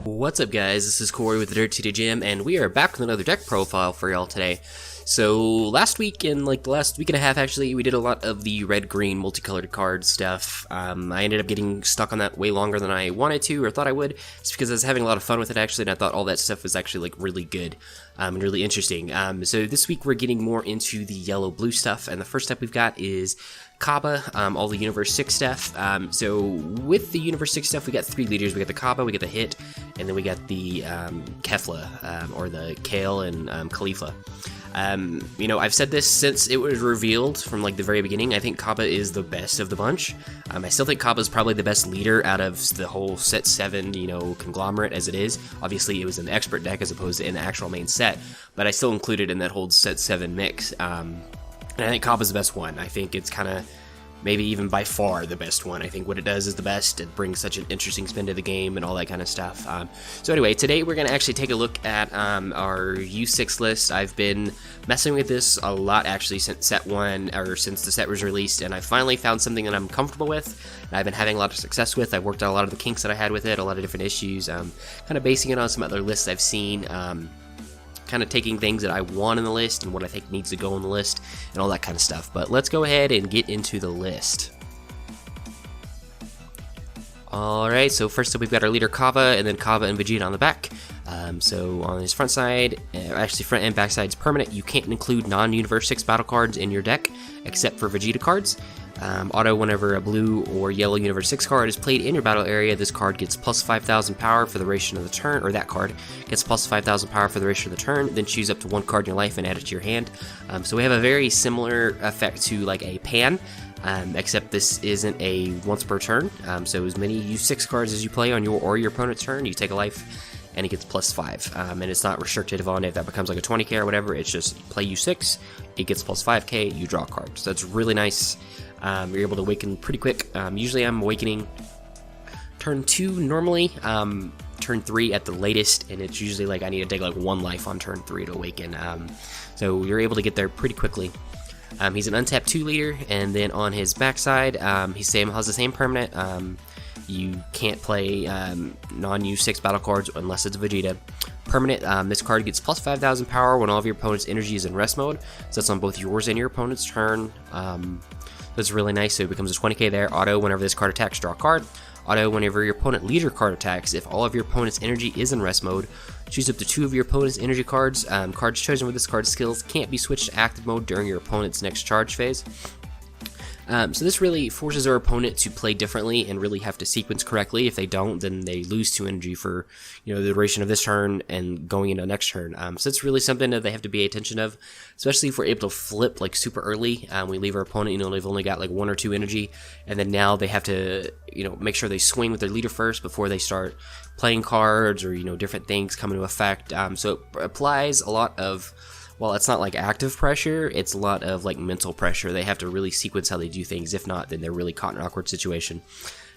What's up, guys? This is Corey with the Dirty Gym, and we are back with another deck profile for y'all today. So last week, and the last week and a half actually, we did a lot of the red-green multicolored card stuff. I ended up getting stuck on that way longer than I wanted to, or thought I would, just because I was having a lot of fun with it actually, and I thought all that stuff was actually really good and really interesting. So this week we're getting more into the yellow-blue stuff, and the first step we've got is Cabba, all the Universe 6 stuff. So with the Universe 6 stuff, we got 3 leaders. We got the Cabba, we got the Hit, and then we got the Kefla, or the Kale and Khalifa. I've said this since it was revealed from the very beginning. I think Cabba is the best of the bunch. I still think Cabba is probably the best leader out of the whole set 7, conglomerate as it is. Obviously, it was an expert deck as opposed to in the actual main set, but I still include it in that whole set 7 mix. And I think Cabba's the best one. I think it's kind of maybe even by far the best one. I think what it does is the best. It brings such an interesting spin to the game and all that kind of stuff. So anyway, today we're going to actually take a look at our U6 list. I've been messing with this a lot actually since set 1, or since the set was released, and I finally found something that I'm comfortable with, and I've been having a lot of success with. I've worked out a lot of the kinks that I had with it, a lot of different issues, kind of basing it on some other lists I've seen, kind of taking things that I want in the list and what I think needs to go on the list and all that kind of stuff. But let's go ahead and get into the list. Alright, so first up we've got our leader Cabba, and then Cabba and Vegeta on the back. So on his front side, actually front and back side is permanent. You can't include non-Universe 6 battle cards in your deck except for Vegeta cards. Auto, whenever a blue or yellow Universe 6 card is played in your battle area, this card gets plus 5,000 power for the duration of the turn, or that card gets plus 5,000 power for the duration of the turn, then choose up to 1 card in your life and add it to your hand. So we have a very similar effect to a pan, except this isn't a once per turn. So as many U6 cards as you play on your or your opponent's turn, you take a life, and it gets plus 5. And it's not restricted on if that becomes a 20k or whatever. It's just play U6, it gets plus 5k, you draw cards. So that's really nice. You're able to awaken pretty quick. Usually I'm awakening turn 2 normally, turn 3 at the latest, and it's usually I need to take 1 life on turn 3 to awaken. So you're able to get there pretty quickly. He's an untapped 2 leader, and then on his backside, he has the same permanent. You can't play non-U6 battle cards unless it's Vegeta. Permanent, this card gets plus 5,000 power when all of your opponent's energy is in rest mode. So that's on both yours and your opponent's turn. That's really nice, so it becomes a 20k there. Auto, whenever this card attacks, draw a card. Auto, whenever your opponent leader card attacks, if all of your opponent's energy is in rest mode, choose up to 2 of your opponent's energy cards. Cards chosen with this card's skills can't be switched to active mode during your opponent's next charge phase. So this really forces our opponent to play differently and really have to sequence correctly. If they don't, then they lose 2 energy for the duration of this turn and going into the next turn. So it's really something that they have to pay attention of, especially if we're able to flip super early. We leave our opponent, they've only got 1 or 2 energy, and then now they have to make sure they swing with their leader first before they start playing cards or different things come into effect. So it applies a lot of, well, it's not active pressure, it's a lot of mental pressure. They have to really sequence how they do things. If not, then they're really caught in an awkward situation.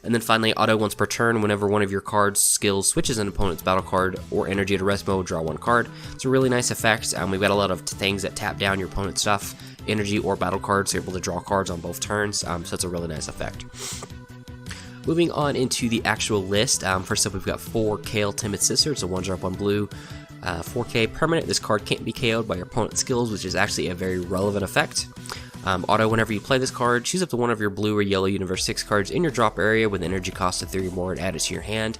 And then finally, auto, once per turn, whenever one of your cards' skills switches an opponent's battle card or energy to rest mode, draw 1 card. It's a really nice effect. We've got a lot of things that tap down your opponent's stuff, energy or battle cards, so you're able to draw cards on both turns. So it's a really nice effect. Moving on into the actual list, first up we've got 4 Kale Timid Sisters, so 1 drop, 1 blue. 4k permanent, this card can't be KO'd by your opponent's skills, which is actually a very relevant effect. Auto, whenever you play this card, choose up to 1 of your blue or yellow Universe 6 cards in your drop area with an energy cost of 3 or more and add it to your hand.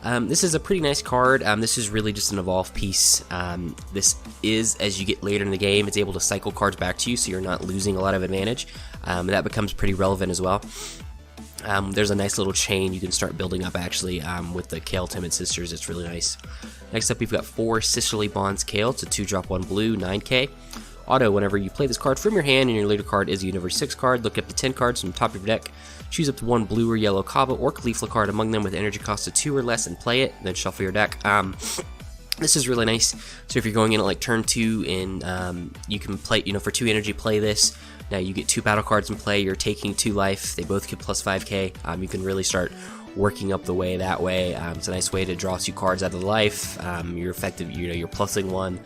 This is a pretty nice card. This is really just an evolve piece. This is, as you get later in the game, it's able to cycle cards back to you, so you're not losing a lot of advantage. And that becomes pretty relevant as well. There's a nice little chain you can start building up actually with the Kale Timid Sisters. It's really nice. Next up we've got 4 Sisterly Bonds Kale. It's a 2 drop, 1 blue, 9k. Auto, whenever you play this card from your hand and your leader card is a Universe 6 card, look up to 10 cards from the top of your deck. Choose up to 1 blue or yellow Cabba or Khalifa card among them with energy cost of 2 or less and play it, then shuffle your deck. This is really nice. So if you're going in at turn 2 and you can play, for 2 energy, play this. Now you get 2 battle cards in play, you're taking 2 life, they both get plus 5k. You can really start working up the way that way. It's a nice way to draw 2 cards out of the life. You're effective, you're plussing 1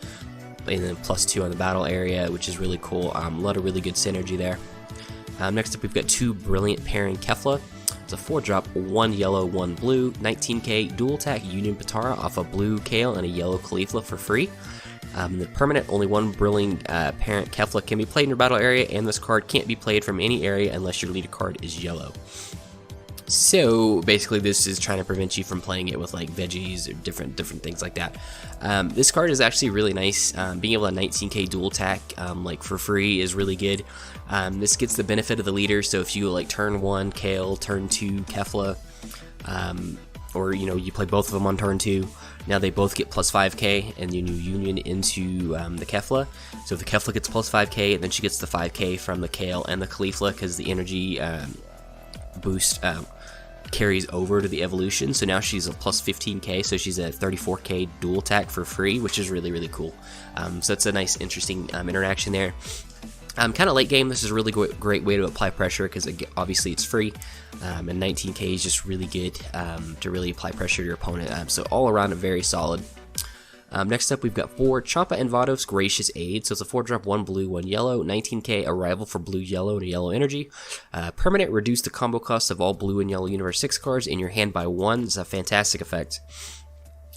and then plus 2 on the battle area, which is really cool. A lot of really good synergy there. Next up we've got 2 Brilliant Pairing Kefla. It's a 4-drop, 1 yellow, 1 blue, 19k dual attack Union Patara off a blue Kale and a yellow Khalifa for free. The permanent, only one brilliant parent Kefla can be played in your battle area, and this card can't be played from any area unless your leader card is yellow. So basically this is trying to prevent you from playing it with like veggies or different things like that. This card is actually really nice. Being able to 19k dual attack like for free is really good. This gets the benefit of the leader, so if you like turn 1 Kale, turn 2 Kefla, or you play both of them on turn 2, now they both get plus 5k, and then you union into the Kefla. So if the Kefla gets plus 5k, then she gets the 5k from the Kale and the Khalifa, because the energy boost carries over to the evolution. So now she's a plus 15k, so she's a 34k dual attack for free, which is really cool. So that's a nice, interesting interaction there. Kind of late game, this is a really great way to apply pressure, because obviously it's free, and 19k is just really good to really apply pressure to your opponent. So all around, very solid. Next up, we've got 4 Champa and Vados Gracious Aid. So it's a 4-drop, 1 blue, 1 yellow, 19k arrival for blue, yellow, and a yellow energy. Permanent, reduce the combo cost of all blue and yellow Universe 6 cards in your hand by 1. It's a fantastic effect.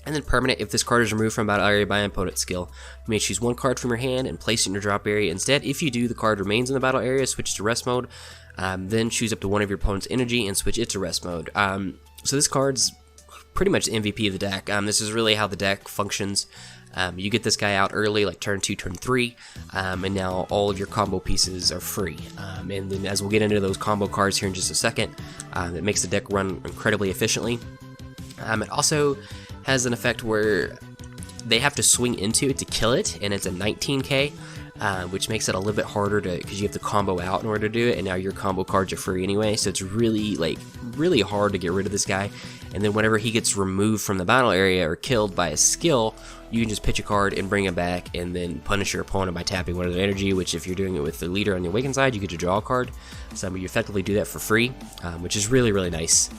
And then permanent, if this card is removed from battle area by an opponent's skill, you may choose 1 card from your hand and place it in your drop area. Instead, if you do, the card remains in the battle area, switch to rest mode, then choose up to one of your opponent's energy and switch it to rest mode. So this card's pretty much the MVP of the deck. This is really how the deck functions. You get this guy out early, like turn 2, turn 3, and now all of your combo pieces are free. And then as we'll get into those combo cards here in just a second, it makes the deck run incredibly efficiently. It also has an effect where they have to swing into it to kill it, and it's a 19k, which makes it a little bit harder because you have to combo out in order to do it, and now your combo cards are free anyway, so it's really hard to get rid of this guy. And then whenever he gets removed from the battle area or killed by a skill, you can just pitch a card and bring him back, and then punish your opponent by tapping one of their energy, which if you're doing it with the leader on the awakened side, you get to draw a card. So you effectively do that for free, which is really nice.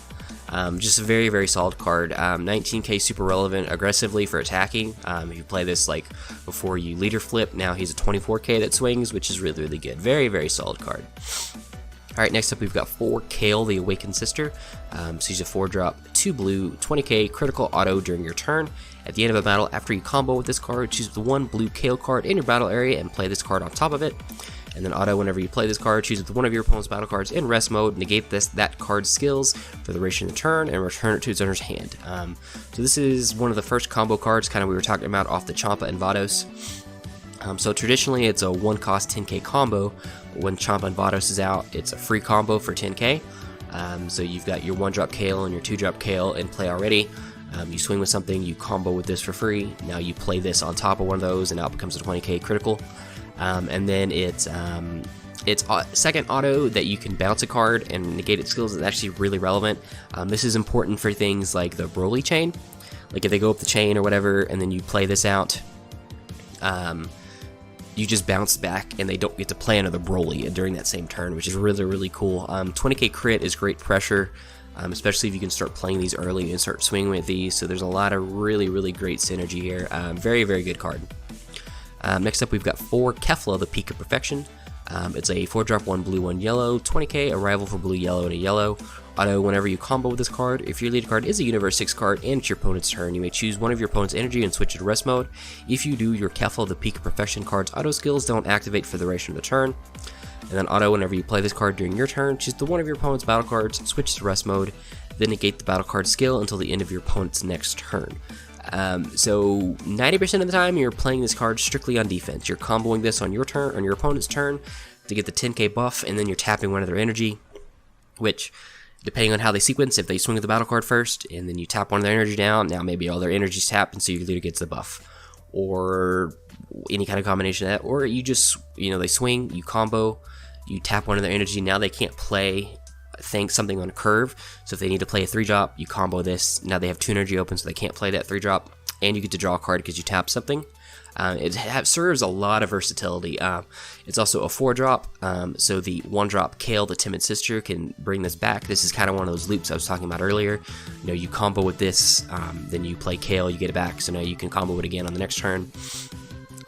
Just a very solid card. 19k super relevant aggressively for attacking. If you play this like before you leader flip, now he's a 24k that swings, which is really good. Very solid card. Alright, next up we've got 4 Kale, the Awakened Sister. So she's a 4-drop, 2 blue, 20k critical auto during your turn. At the end of a battle, after you combo with this card, choose the 1 blue Kale card in your battle area and play this card on top of it. And then auto, whenever you play this card, choose one of your opponent's battle cards in rest mode, negate that card's skills for the duration of the turn, and return it to its owner's hand. So this is one of the first combo cards, kind of we were talking about off the Champa and Vados. So traditionally it's a 1-cost 10k combo. When Champa and Vados is out, it's a free combo for 10k. So you've got your 1-drop Kale and your 2-drop Kale in play already. You swing with something, you combo with this for free. Now you play this on top of one of those, and now it becomes a 20k critical. And then it's second auto that you can bounce a card and negate its skills is actually really relevant. This is important for things like the Broly chain. Like if they go up the chain or whatever, and then you play this out, you just bounce back and they don't get to play another Broly during that same turn, which is really cool. 20k crit is great pressure, especially if you can start playing these early and start swinging with these. So there's a lot of really great synergy here. Very good card. Next up we've got 4 Kefla, the Peak of Perfection. It's a 4-drop, 1 blue, 1 yellow, 20k, arrival for blue, yellow, and a yellow. Auto, whenever you combo with this card, if your lead card is a Universe 6 card and it's your opponent's turn, you may choose one of your opponent's energy and switch it to rest mode. If you do, your Kefla, the Peak of Perfection card's auto skills don't activate for the duration of the turn. And then auto, whenever you play this card during your turn, choose one of your opponent's battle cards, switch to rest mode, then negate the battle card skill until the end of your opponent's next turn. So 90% of the time you're playing this card strictly on defense. You're comboing this on your turn, on your opponent's turn, to get the 10k buff, and then you're tapping one of their energy, which, depending on how they sequence, if they swing with the battle card first, and then you tap one of their energy down, now maybe all their energy's tapped, and so your leader gets the buff. Or any kind of combination of that. Or you just, they swing, you combo, you tap one of their energy, now they can't play something on a curve, so if they need to play a 3-drop, you combo this, now they have 2 energy open, so they can't play that 3-drop, and you get to draw a card because you tap something. It serves a lot of versatility. It's also a 4-drop, so the 1-drop Kale, the Timid Sister, can bring this back. This is kind of one of those loops I was talking about earlier. You combo with this, then you play Kale, you get it back, so now you can combo it again on the next turn.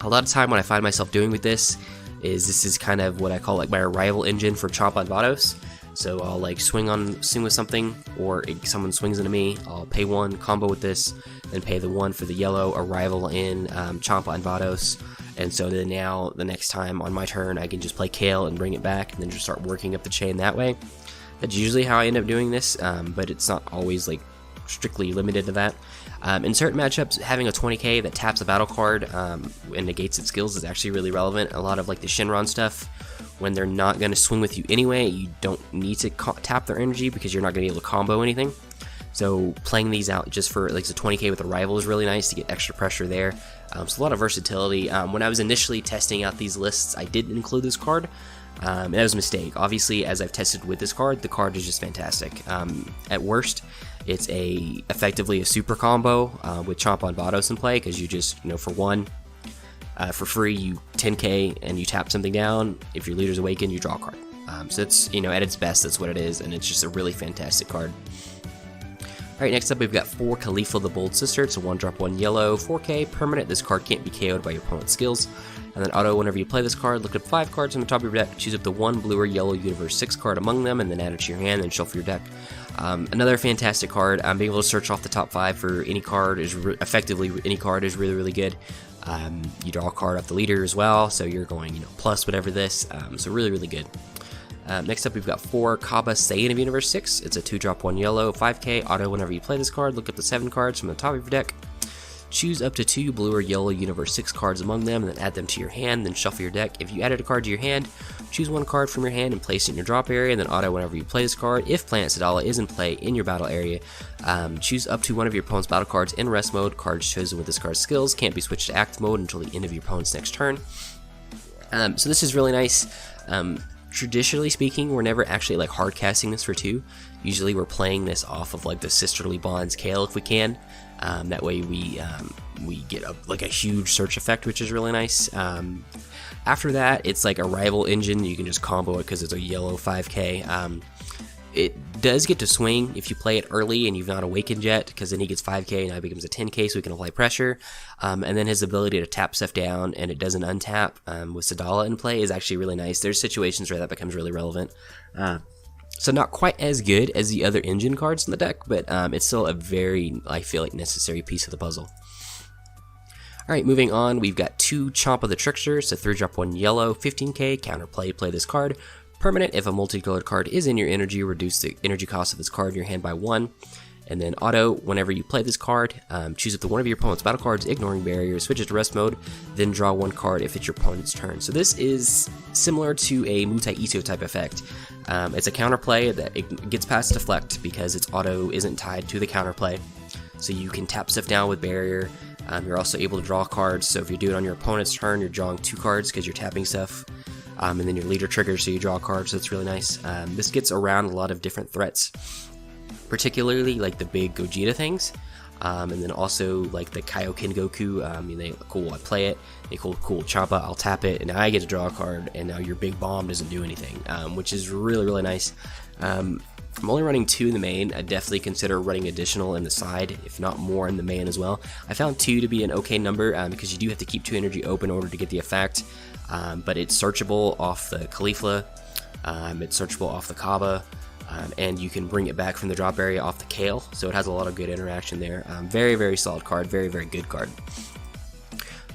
A lot of time what I find myself doing with this is kind of what I call like my arrival engine for Champa and Vados. So I'll like swing with something, or someone swings into me, I'll pay 1, combo with this, then pay the 1 for the yellow arrival in Champa and Vados. And so then now the next time on my turn I can just play Kale and bring it back, and then just start working up the chain that way. That's usually how I end up doing this, but it's not always like strictly limited to that. In certain matchups, having a 20k that taps a battle card and negates its skills is actually really relevant. A lot of like the Shinron stuff, when they're not going to swing with you anyway, you don't need to tap their energy because you're not going to be able to combo anything. So playing these out just for like the 20k with a rival is really nice to get extra pressure there. So a lot of versatility. When I was initially testing out these lists, I didn't include this card. And that was a mistake. Obviously, as I've tested with this card, the card is just fantastic. At worst, it's effectively a super combo with Champa and Vados in play, because you just, for 1, for free, you 10k and you tap something down. If your leader's awakened, you draw a card. So it's, at its best, that's what it is, and it's just a really fantastic card. Alright, next up we've got 4 Khalifa the Bold Sister. It's a 1-drop 1 yellow, 4k, permanent. This card can't be KO'd by your opponent's skills. And then auto, whenever you play this card, look up 5 cards on the top of your deck, choose up the 1 blue or yellow Universe 6 card among them, and then add it to your hand, and shuffle your deck. Another fantastic card. Being able to search off the top 5 for any card is effectively any card is really, really good. You draw a card off the leader as well, so you're going, plus whatever this, so really, really good. Next up, we've got 4 Cabba Saiyan of Universe 6. It's a 2-drop 1 yellow, 5k, auto. Whenever you play this card, look up the 7 cards from the top of your deck. Choose up to 2 blue or yellow Universe 6 cards among them, and then add them to your hand, then shuffle your deck. If you added a card to your hand, choose 1 card from your hand and place it in your drop area, and then auto whenever you play this card. If Planet Sadala is in play in your battle area, choose up to 1 of your opponent's battle cards in rest mode. Cards chosen with this card's skills can't be switched to active mode until the end of your opponent's next turn. So this is really nice. Traditionally speaking, we're never actually like hard casting this for 2. Usually we're playing this off of like the Sisterly Bonds Kale if we can. That way we get a huge search effect, which is really nice. After that, it's like a rival engine. You can just combo it because it's a yellow 5k. It does get to swing if you play it early and you've not awakened yet, because then he gets 5k and now it becomes a 10k, so he can apply pressure. And then his ability to tap stuff down and it doesn't untap with Sadala in play is actually really nice. There's situations where that becomes really relevant. So not quite as good as the other engine cards in the deck, but it's still a very, I feel like, necessary piece of the puzzle. Alright, moving on, we've got 2 Champa the Tricksters, so 3-drop 1 yellow, 15k, counterplay, play this card. Permanent, if a multicolored card is in your energy, reduce the energy cost of this card in your hand by 1. And then auto, whenever you play this card, choose up to 1 of your opponent's battle cards, ignoring barriers, switch it to rest mode, then draw 1 card if it's your opponent's turn. So this is similar to a Mutai Ito type effect. It's a counterplay that it gets past deflect because its auto isn't tied to the counterplay. So you can tap stuff down with barrier. You're also able to draw cards, so if you do it on your opponent's turn, you're drawing 2 cards because you're tapping stuff. And then your leader triggers, so you draw a card, so it's really nice. This gets around a lot of different threats, particularly like the big Vegeta things, and then also like the Kaioken Goku. Cool, I play it, cool Champa, I'll tap it, and now I get to draw a card, and now your big bomb doesn't do anything, which is really, really nice. I'm only running 2 in the main. I definitely consider running additional in the side, if not more in the main as well. I found 2 to be an okay number because you do have to keep 2 energy open in order to get the effect. But it's searchable off the Khalifa, it's searchable off the Cabba, and you can bring it back from the drop area off the Kale, so it has a lot of good interaction there. Very, very solid card, very, very good card.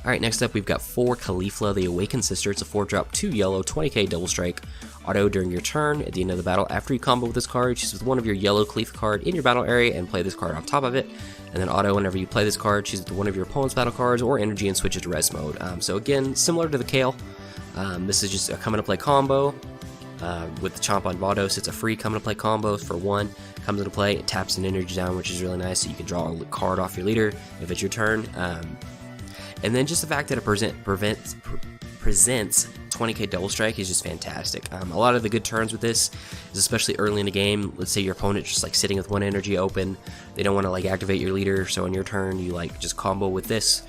Alright, next up we've got 4 Khalifa the Awakened Sister. It's a 4-drop 2 yellow, 20k double strike. Auto during your turn. At the end of the battle, after you combo with this card, choose with 1 of your yellow Khalifa card in your battle area and play this card on top of it. And then auto, whenever you play this card, choose with 1 of your opponent's battle cards or energy and switch it to rest mode. So again, similar to the Kale, this is just a come into play combo. With the Champa and Vados, it's a free come into play combo for 1. Comes into play, it taps an energy down, which is really nice, so you can draw a card off your leader if it's your turn. And then just the fact that it presents 20k double strike is just fantastic. A lot of the good turns with this is especially early in the game. Let's say your opponent's just like sitting with 1 energy open, they don't want to like activate your leader, so on your turn you like just combo with this.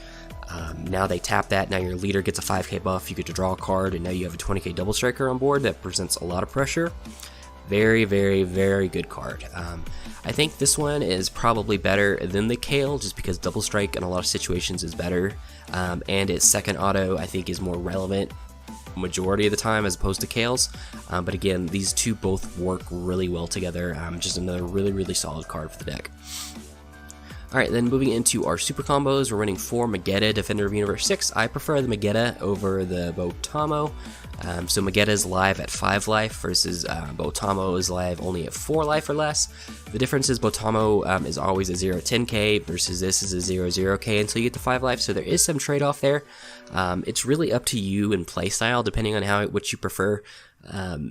Now they tap that, now your leader gets a 5k buff, you get to draw a card, and now you have a 20k double striker on board that presents a lot of pressure. Very, very, very good card. I think this one is probably better than the Kale, just because double strike in a lot of situations is better, and its second auto I think is more relevant majority of the time as opposed to Kales. But again, these two both work really well together. Just another really solid card for the deck. Alright, then moving into our super combos, we're running 4 Vegeta, Defender of Universe 6. I prefer the Vegeta over the Botamo. So Vegeta is live at 5 life versus Botamo is live only at 4 life or less. The difference is Botamo is always a 0-10k versus this is a 0-0k until you get to 5 life, so there is some trade-off there. It's really up to you and playstyle depending on what you prefer.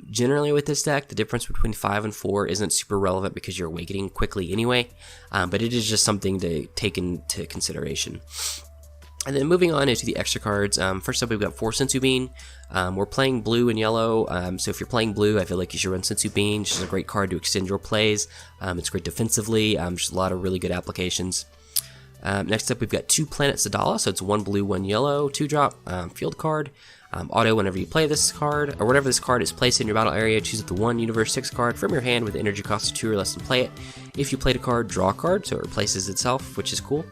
Generally with this deck, the difference between 5 and 4 isn't super relevant because you're awakening quickly anyway, but it is just something to take into consideration. And then moving on into the extra cards, first up we've got 4 Senzu Bean. We're playing blue and yellow, so if you're playing blue, I feel like you should run Senzu Bean. It's just a great card to extend your plays. It's great defensively, just a lot of really good applications. Next up we've got 2 Planet Sadala, so it's 1 blue, 1 yellow, 2-drop, field card. Auto whenever you play this card, or whenever this card is placed in your battle area, choose up the 1 Universe 6 card from your hand with energy cost of 2 or less and play it. If you played a card, draw a card, so it replaces itself, which is cool.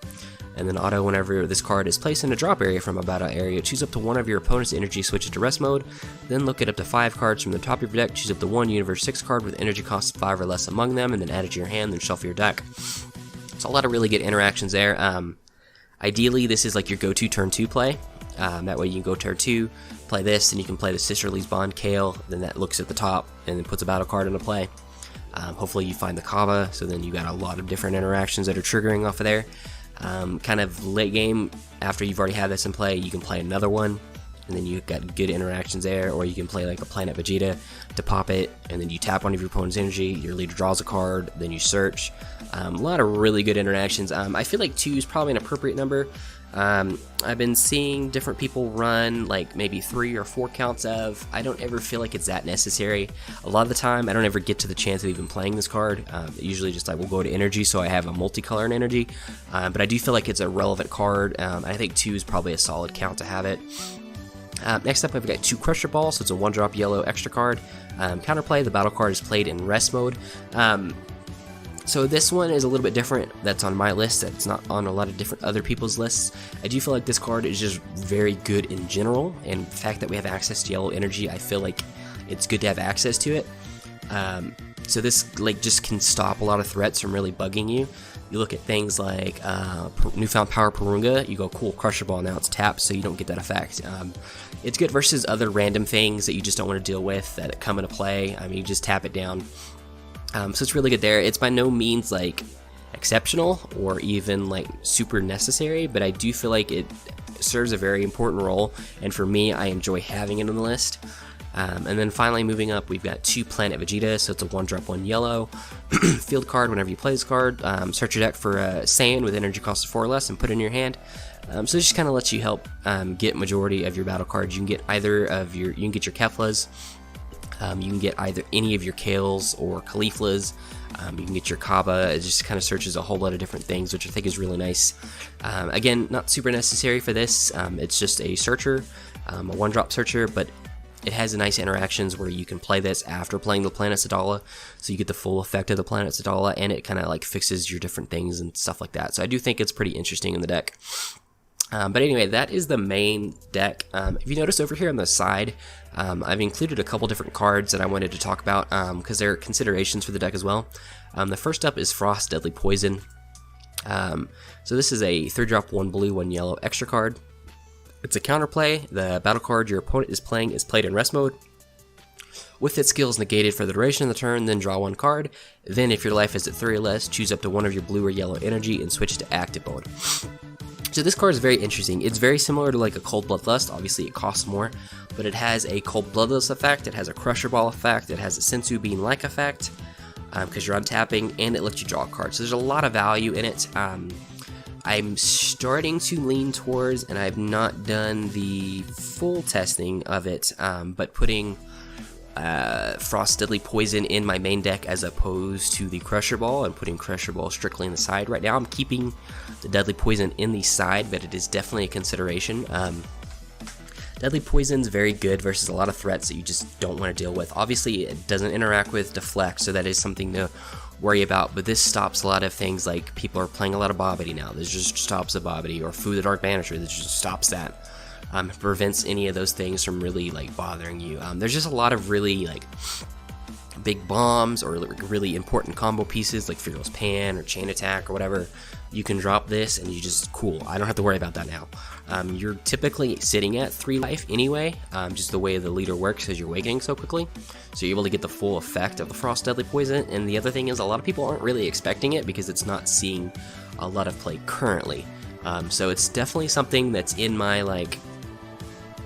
And then auto whenever this card is placed in a drop area from a battle area, choose up to 1 of your opponent's energy, switch it to rest mode, then look at up to 5 cards from the top of your deck, choose up the 1 Universe 6 card with energy cost of 5 or less among them, and then add it to your hand, then shuffle your deck. So a lot of really good interactions there. Ideally, this is like your go-to turn 2 play. That way you can go turn 2, play this, and you can play the Sisterly's Bond Kale, then that looks at the top and then puts a battle card into play. Hopefully you find the Cabba, so then you got a lot of different interactions that are triggering off of there. Kind of late game, after you've already had this in play, you can play another one, and then you've got good interactions there, or you can play like a Planet Vegeta to pop it, and then you tap one of your opponent's energy, your leader draws a card, then you search. A lot of really good interactions. I feel like 2 is probably an appropriate number. I've been seeing different people run like maybe 3 or 4 counts of. I don't ever feel like it's that necessary. A lot of the time I don't ever get to the chance of even playing this card. Usually just I will go to energy, so I have a multicolor in energy, but I do feel like it's a relevant card. I think 2 is probably a solid count to have it. Next up I've got 2 Crusher Balls, so it's a 1-drop yellow extra card. Counterplay, the battle card is played in rest mode. So this one is a little bit different. That's on my list. That's not on a lot of different other people's lists. I do feel like this card is just very good in general, and the fact that we have access to yellow energy, I feel like it's good to have access to it. So this like just can stop a lot of threats from really bugging you. You look at things like Newfound Power Purunga, you go, cool, Crusher Ball, now it's tapped, so you don't get that effect. It's good versus other random things that you just don't want to deal with that come into play. I mean, you just tap it down. So it's really good there. It's by no means like exceptional or even like super necessary, but I do feel like it serves a very important role, and for me, I enjoy having it on the list. And then finally moving up, we've got 2 Planet Vegeta, so it's a 1-drop 1 yellow field card. Whenever you play this card, search your deck for a Saiyan with energy cost of 4 or less and put it in your hand. So it just kind of lets you help get majority of your battle cards. You can get either of your, you can get your Keflas, you can get either any of your Kales or Khalifas, you can get your Cabba. It just kind of searches a whole lot of different things, which I think is really nice. Again, not super necessary for this, it's just a searcher, a 1-drop searcher, but it has nice interactions where you can play this after playing the Planet Sadala, so you get the full effect of the Planet Sadala, and it kind of like fixes your different things and stuff like that. So I do think it's pretty interesting in the deck. But anyway, that is the main deck. If you notice over here on the side, I've included a couple different cards that I wanted to talk about because they're considerations for the deck as well. The first up is Frost Deadly Poison. So this is a 3-drop 1 blue 1 yellow extra card. It's a counterplay. The battle card your opponent is playing is played in rest mode. With its skills negated for the duration of the turn, then draw 1 card. Then if your life is at 3 or less, choose up to 1 of your blue or yellow energy and switch to active mode. So this card is very interesting. It's very similar to like a Cold Bloodlust. Obviously it costs more, but it has a Cold Bloodlust effect, it has a Crusher Ball effect, it has a Senzu Bean-like effect, because you're untapping, and it lets you draw a card. So there's a lot of value in it. I'm starting to lean towards, and I've not done the full testing of it, but putting Frost Deadly Poison in my main deck as opposed to the Crusher Ball, and putting Crusher Ball strictly in the side. Right now I'm keeping the Deadly Poison in the side, but it is definitely a consideration. Deadly Poison's very good versus a lot of threats that you just don't want to deal with. Obviously it doesn't interact with Deflect, so that is something to worry about, but this stops a lot of things, like people are playing a lot of Bobbity now. This just stops the Bobbity, or Fu the Dark Banisher, this just stops that. Prevents any of those things from really like bothering you. There's just a lot of really like big bombs or really important combo pieces like Fearless Pan or Chain Attack or whatever. You can drop this and you just, cool, I don't have to worry about that now. You're typically sitting at 3 life anyway, just the way the leader works as you're awakening so quickly. So you're able to get the full effect of the Frost Deadly Poison. And the other thing is, a lot of people aren't really expecting it because it's not seeing a lot of play currently. So it's definitely something that's in my like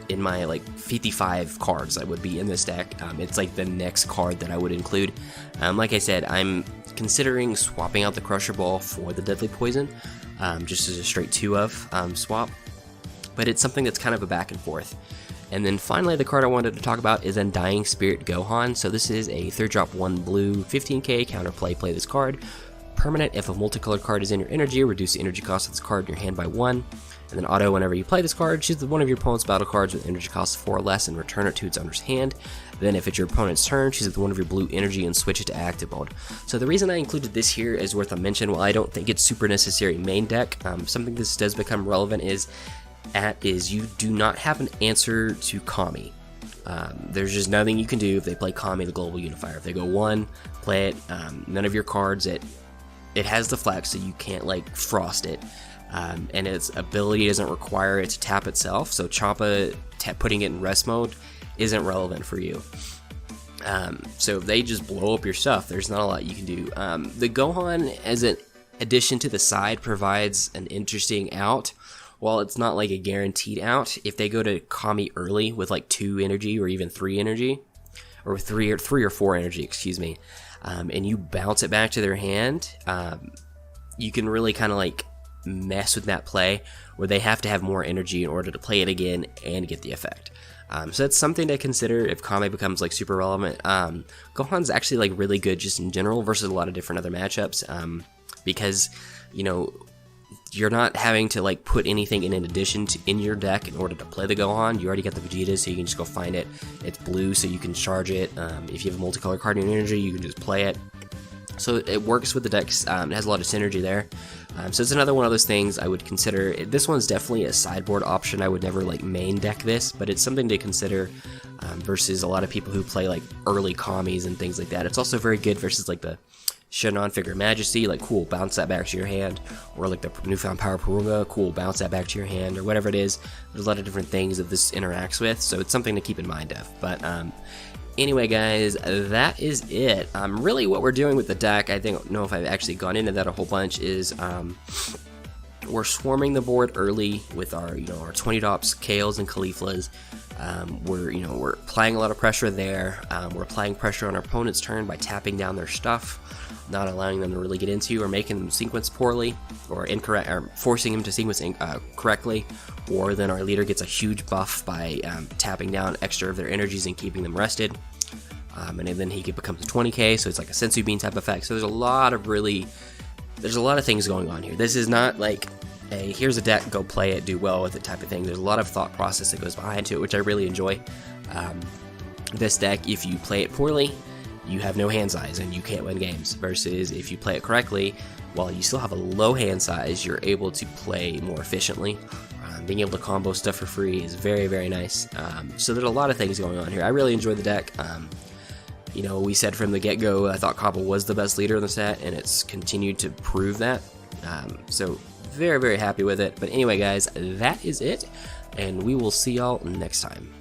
55 cards that would be in this deck. It's like the next card that I would include. Like I said, I'm considering swapping out the Crusher Ball for the Deadly Poison, just as a straight 2-of swap, but it's something that's kind of a back and forth. And then finally, the card I wanted to talk about is Undying Spirit Gohan. So this is a 3-drop 1 blue 15k counterplay. Play this card. Permanent, if a multicolored card is in your energy, reduce the energy cost of this card in your hand by 1. And then auto, whenever you play this card, choose one of your opponent's battle cards with energy cost 4 or less and return it to its owner's hand. Then if it's your opponent's turn, choose one of your blue energy and switch it to active mode. So the reason I included this here is worth a mention. While I don't think it's super necessary main deck, something this does become relevant is you do not have an answer to Kami. There's just nothing you can do if they play Kami the Global Unifier. If they go 1, play it, none of your cards, it has the flex, so you can't like frost it. And its ability doesn't require it to tap itself, so Champa putting it in rest mode isn't relevant for you. So if they just blow up your stuff, there's not a lot you can do. The Gohan, as an addition to the side, provides an interesting out. While it's not like a guaranteed out, if they go to Kami early with like 2 energy or even 3 energy, or 3 or 4 energy, excuse me, and you bounce it back to their hand, you can really kind of like mess with that play where they have to have more energy in order to play it again and get the effect. So that's something to consider if Kami becomes like super relevant. Gohan's actually like really good just in general versus a lot of different other matchups, because you know, you're not having to like put anything in addition to in your deck in order to play the Gohan. You already got the Vegeta, so you can just go find it. It's blue, so you can charge it. If you have a multicolor card in energy, you can just play it. So it works with the decks. It has a lot of synergy there. So it's another one of those things I would consider. This one's definitely a sideboard option. I would never like main deck this, but it's something to consider versus a lot of people who play like early Kamis and things like that. It's also very good versus like the Shannon Figure of Majesty, like cool, bounce that back to your hand, or like the Newfound Power Purunga, cool, bounce that back to your hand, or whatever it is. There's a lot of different things that this interacts with, so it's something to keep in mind of. But anyway, guys, that is it. Really what we're doing with the deck, I don't know if I've actually gone into that a whole bunch, is we're swarming the board early with our, our 20 drops, Kales and Khalifas. We're applying a lot of pressure there. We're applying pressure on our opponent's turn by tapping down their stuff, not allowing them to really get into, or making them sequence poorly, or incorrect, or forcing them to sequence correctly. Or then our leader gets a huge buff by tapping down extra of their energies and keeping them rested. And then he becomes a 20k, so it's like a Sensu Bean type effect. So there's a lot of things going on here. This is not like a here's a deck, go play it, do well with it type of thing. There's a lot of thought process that goes behind it, which I really enjoy. This deck, if you play it poorly, you have no hand size and you can't win games, versus if you play it correctly, while you still have a low hand size, you're able to play more efficiently. Being able to combo stuff for free is very, very nice. So there's a lot of things going on here. I really enjoy the deck. We said from the get-go, I thought Cabba was the best leader in the set, and it's continued to prove that. So very, very happy with it. But anyway, guys, that is it, and we will see y'all next time.